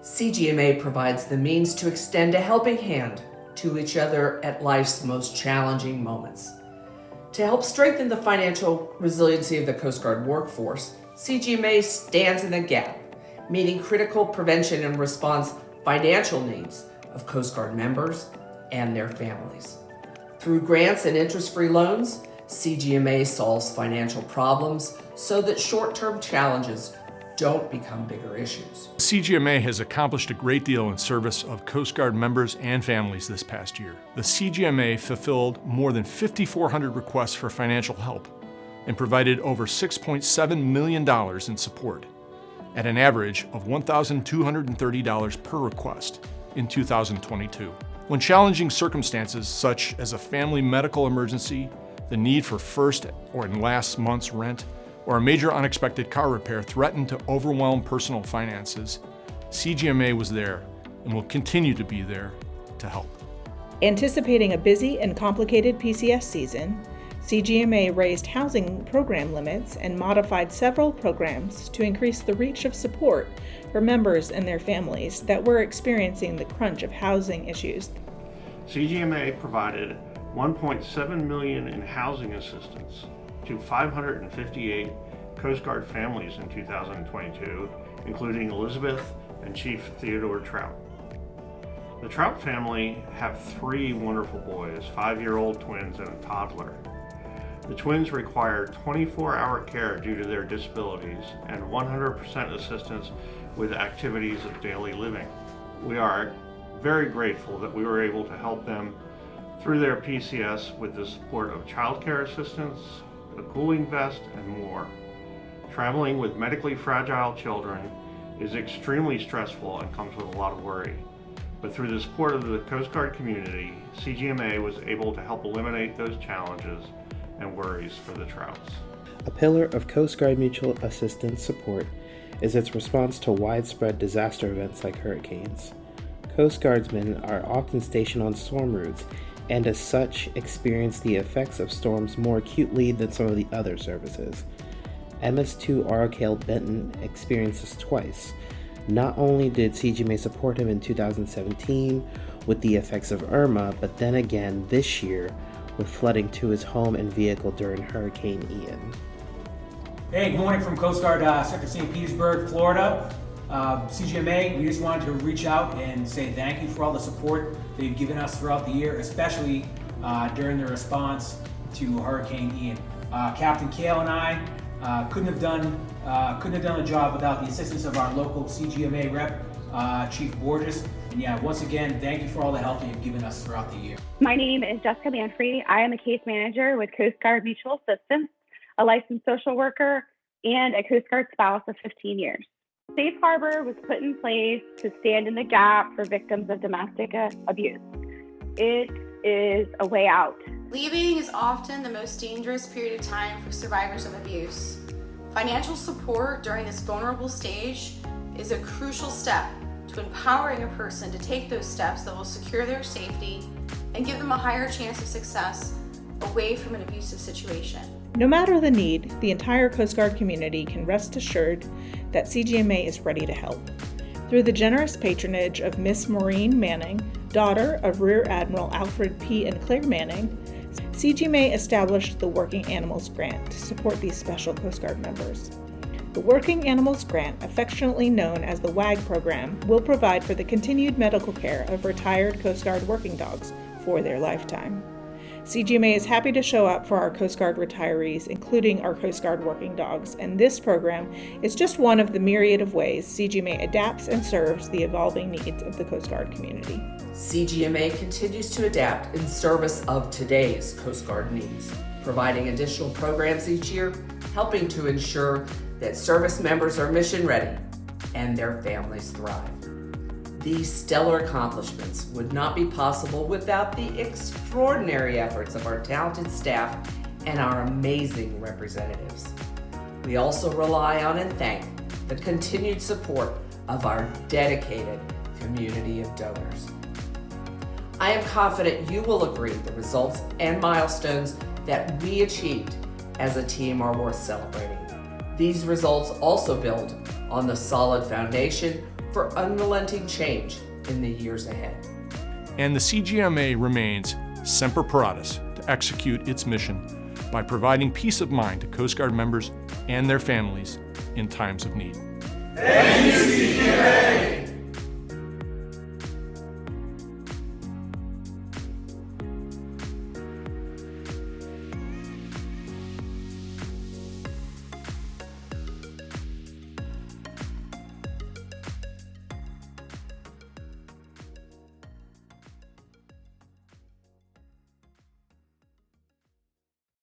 CGMA provides the means to extend a helping hand to each other at life's most challenging moments. To help strengthen the financial resiliency of the Coast Guard workforce, CGMA stands in the gap, meeting critical prevention and response financial needs of Coast Guard members and their families. Through grants and interest-free loans, CGMA solves financial problems so that short-term challenges don't become bigger issues. CGMA has accomplished a great deal in service of Coast Guard members and families this past year. The CGMA fulfilled more than 5,400 requests for financial help and provided over $6.7 million in support at an average of $1,230 per request in 2022. When challenging circumstances such as a family medical emergency, the need for first or last month's rent, or a major unexpected car repair threatened to overwhelm personal finances, CGMA was there and will continue to be there to help. Anticipating a busy and complicated PCS season, CGMA raised housing program limits and modified several programs to increase the reach of support for members and their families that were experiencing the crunch of housing issues. CGMA provided $1.7 million in housing assistance to 558 Coast Guard families in 2022, including Elizabeth and Chief Theodore Trout. The Trout family have 3 wonderful boys, 5-year-old twins and a toddler. The twins require 24-hour care due to their disabilities and 100% assistance with activities of daily living. We are very grateful that we were able to help them through their PCS with the support of childcare assistance, a cooling vest, and more. Traveling with medically fragile children is extremely stressful and comes with a lot of worry. But through the support of the Coast Guard community, CGMA was able to help eliminate those challenges and worries for the Trouts. A pillar of Coast Guard mutual assistance support is its response to widespread disaster events like hurricanes. Coast Guardsmen are often stationed on storm routes and as such experience the effects of storms more acutely than some of the other services. MS2 Oracle Benton experienced this twice. Not only did CGMA support him in 2017 with the effects of Irma, but then again this year with flooding to his home and vehicle during Hurricane Ian. Hey, good morning from Coast Guard Sector St. Petersburg, Florida. CGMA, we just wanted to reach out and say thank you for all the support they've given us throughout the year, especially during the response to Hurricane Ian. Captain Kale and I couldn't have done the job without the assistance of our local CGMA rep, Chief Borges. And yeah, once again, thank you for all the help you've given us throughout the year. My name is Jessica Manfrey. I am a case manager with Coast Guard Mutual Assistance, a licensed social worker, and a Coast Guard spouse of 15 years. Safe Harbor was put in place to stand in the gap for victims of domestic abuse. It is a way out. Leaving is often the most dangerous period of time for survivors of abuse. Financial support during this vulnerable stage is a crucial step to empowering a person to take those steps that will secure their safety and give them a higher chance of success away from an abusive situation. No matter the need, the entire Coast Guard community can rest assured that CGMA is ready to help. Through the generous patronage of Miss Maureen Manning, daughter of Rear Admiral Alfred P. and Claire Manning, CGMA established the Working Animals Grant to support these special Coast Guard members. The Working Animals Grant, affectionately known as the WAG program, will provide for the continued medical care of retired Coast Guard working dogs for their lifetime. CGMA is happy to show up for our Coast Guard retirees, including our Coast Guard working dogs, and this program is just one of the myriad of ways CGMA adapts and serves the evolving needs of the Coast Guard community. CGMA continues to adapt in service of today's Coast Guard needs, providing additional programs each year, helping to ensure that service members are mission ready and their families thrive. These stellar accomplishments would not be possible without the extraordinary efforts of our talented staff and our amazing representatives. We also rely on and thank the continued support of our dedicated community of donors. I am confident you will agree the results and milestones that we achieved as a team are worth celebrating. These results also build on the solid foundation for unrelenting change in the years ahead. And the CGMA remains semper paratus to execute its mission by providing peace of mind to Coast Guard members and their families in times of need. Thank you, CGMA!